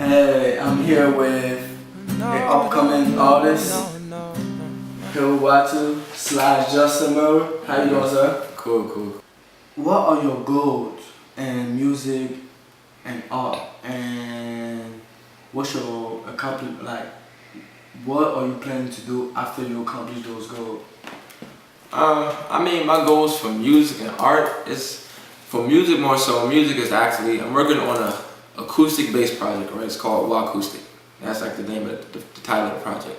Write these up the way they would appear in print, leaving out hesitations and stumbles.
Hey, I'm here with an upcoming artist, Heri Watu / Justin Murray. How you doing, sir? Cool. What are your goals in music and art? And what's your accomplishment? Like, what are you planning to do after you accomplish those goals? My goals for music and art is, for music more so, music is actually, I'm working on a acoustic bass project, right? It's called Acoustic. That's like the name of the title of the project.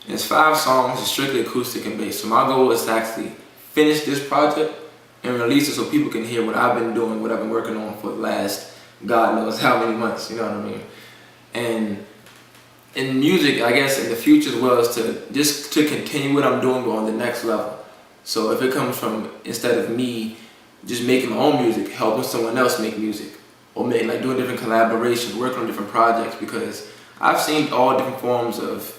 And it's 5 songs, it's strictly acoustic and bass. So my goal is to actually finish this project and release it so people can hear what I've been doing, what I've been working on for the last God knows how many months, you know what I mean? And in music, I guess in the future as well, is to continue what I'm doing, but on the next level. So if it comes from, instead of me just making my own music, helping someone else make music, or doing different collaborations, working on different projects, because I've seen all different forms of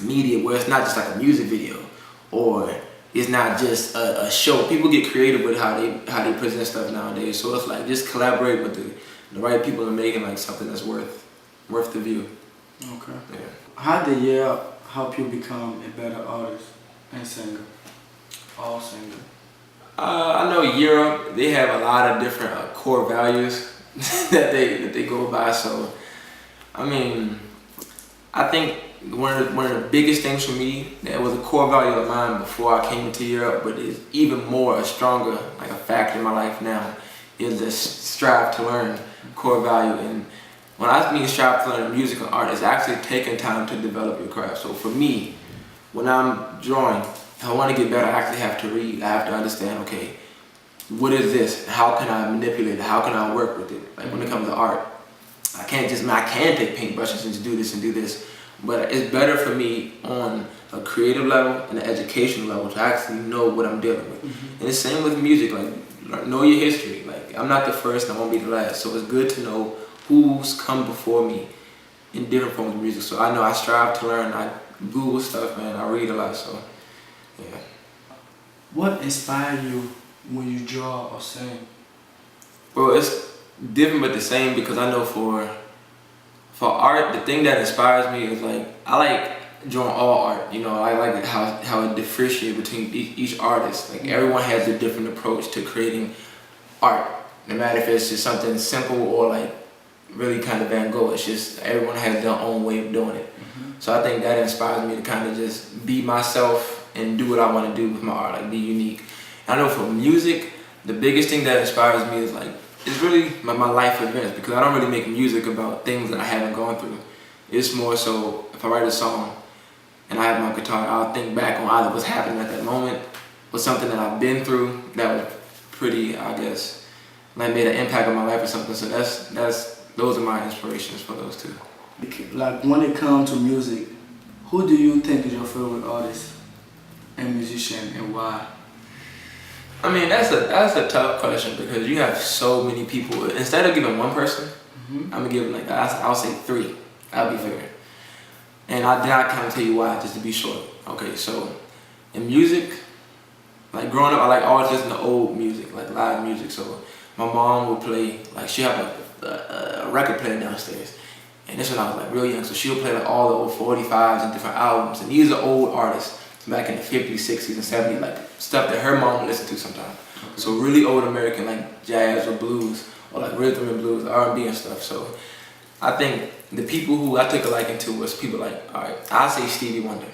media where it's not just like a music video, or it's not just a show. People get creative with how they present stuff nowadays. So it's like just collaborate with the right people and making like something that's worth the view. Okay. Yeah. How did the year help you become a better artist and singer? All singer. I know Europe, they have a lot of different core values that they go by. So, I think one of the biggest things for me that was a core value of mine before I came into Europe, but is even more a stronger like a factor in my life now, is the strive to learn core value. And when I mean strive to learn music and art, it's actually taking time to develop your craft. So for me, when I'm drawing, if I want to get better, I actually have to read. I have to understand, okay, what is this? How can I manipulate it? How can I work with it? Like when it comes to art, I can take paintbrushes and just do this, but it's better for me on a creative level and an educational level to actually know what I'm dealing with. And the same with music, like know your history. Like I'm not the first and I won't be the last, so it's good to know who's come before me in different forms of music. So I know I strive to learn. I Google stuff, man. I read a lot, so yeah. What inspired you when you draw or sing? Well, it's different but the same, because I know for art, the thing that inspires me is I like drawing all art. You know, I like how it differentiates between each artist. Like everyone has a different approach to creating art. No matter if it's just something simple or like really kind of Van Gogh. It's just everyone has their own way of doing it. So I think that inspires me to kind of just be myself and do what I want to do with my art, like be unique. And I know for music, the biggest thing that inspires me is it's really my life events, because I don't really make music about things that I haven't gone through. It's more so if I write a song and I have my guitar, I'll think back on either what's happening at that moment or something that I've been through that was pretty, I guess, like made an impact on my life or something. So those are my inspirations for those two. Like when it comes to music, who do you think is your favorite artist and musician, and why? That's a tough question, because you have so many people. Instead of giving one person, I'm gonna give them I'll say 3. That'll be fair. And I kind of tell you why, just to be short. Okay, so in music, like growing up, I always listen to old music, like live music. So my mom would play, she had a record player downstairs. And this when I was real young, so she'll play all the old 45s and different albums. And these are old artists back in the 50s, 60s, and 70s, like stuff that her mom would listen to sometimes. So really old American, like jazz or blues, or like rhythm and blues, R&B and stuff. So I think the people who I took a liking to was people alright, I'll say Stevie Wonder,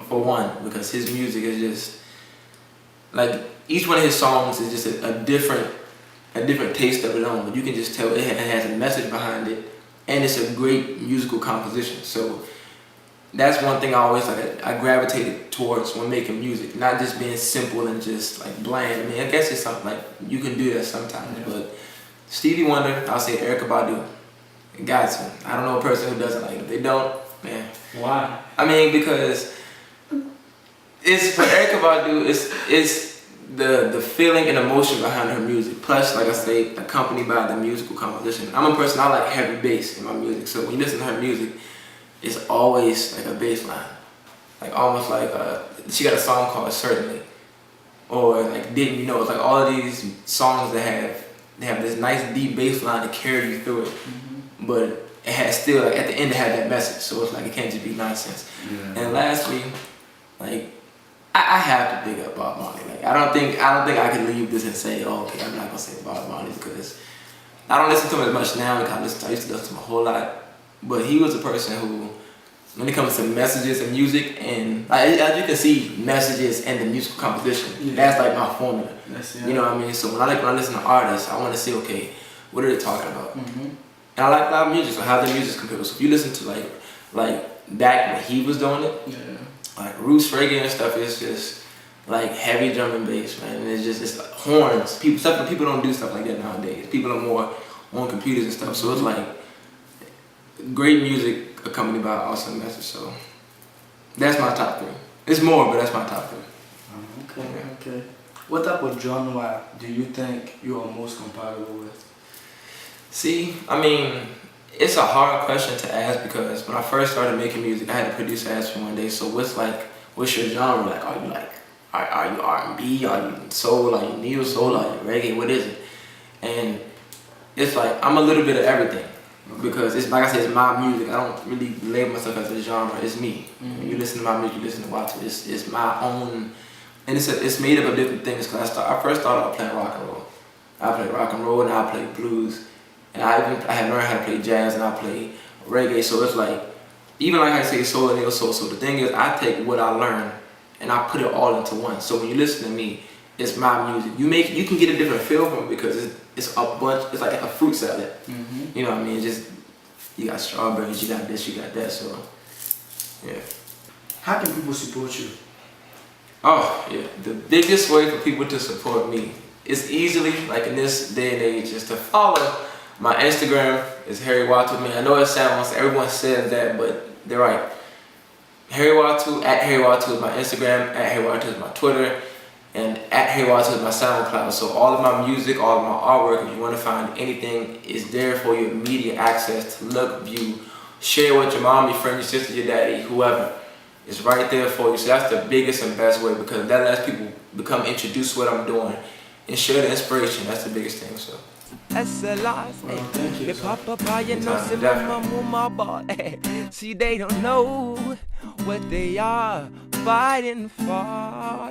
for one, because his music is just, each one of his songs is just a different taste of it own, but you can just tell it has a message behind it. And it's a great musical composition. So that's one thing I always I gravitated towards when making music, not just being simple and just bland. I guess it's something you can do that sometimes, but Stevie Wonder, I'll say Erykah Badu, Godson. I don't know a person who doesn't like it. If they don't, man. Why? Because it's for Erykah Badu, it's the feeling and emotion behind her music, plus, like I say, accompanied by the musical composition. I'm a person, I like heavy bass in my music, so when you listen to her music, it's always a bass line. Almost she got a song called Certainly, or Didn't You Know. It's all of these songs that have this nice deep bass line to carry you through it. But it has still, like, at the end it had that message. So it's like, it can't just be nonsense. Yeah. And lastly, like, I have to big up Bob Marley. Like, I don't think I could leave this and say, oh, okay, I'm not gonna say Bob Marley, because I don't listen to him as much now because I used to listen to him a whole lot. But he was a person who, when it comes to messages and music, and as you can see, messages and the musical composition, that's like my formula. You know what I mean? So when I listen to artists, I want to see, okay, what are they talking about? And I like live music, so how the music compares. So if you listen to like back when he was doing it, like roots reggae and stuff, is just like heavy drum and bass, man. And it's like horns. People don't do stuff like that nowadays. People are more on computers and stuff. So it's like great music accompanied by an awesome message. So that's my top 3. It's more, but that's my top 3. Okay. What type of genre do you think you are most compatible with? See, I mean, it's a hard question to ask, because when I first started making music, I had a producer ask me one day, so what's your genre? Like, are you R&B? Are you soul? Are you neo soul? Are you reggae? What is it? And it's like, I'm a little bit of everything, because it's like I said, it's my music. I don't really label myself as a genre. It's me. When you listen to my music, you listen to Watu. It's my own, and it's made up of different things. Cause I first started out playing rock and roll. I played rock and roll, and I played blues. And I had learned how to play jazz, and I play reggae. So it's like, even like I say, soul and neo soul. So the thing is, I take what I learned and I put it all into one. So when you listen to me, it's my music. You can get a different feel from it, because it's a bunch. It's like a fruit salad. You know what I mean? You got strawberries, you got this, you got that. So yeah. How can people support you? Oh yeah, the biggest way for people to support me is easily, like in this day and age, is to follow. My Instagram is Heri Watu. Man, I know it sounds, everyone says that, but they're right. Heri Watu, at Heri Watu is my Instagram, at Heri Watu is my Twitter, and at Heri Watu is my SoundCloud. So all of my music, all of my artwork, if you want to find anything, is there for your immediate access to look, view, share with your mom, your friend, your sister, your daddy, whoever. It's right there for you. So that's the biggest and best way, because that lets people become introduced to what I'm doing and share the inspiration. That's the biggest thing. So. Thank you. See, they don't know what they are fighting for.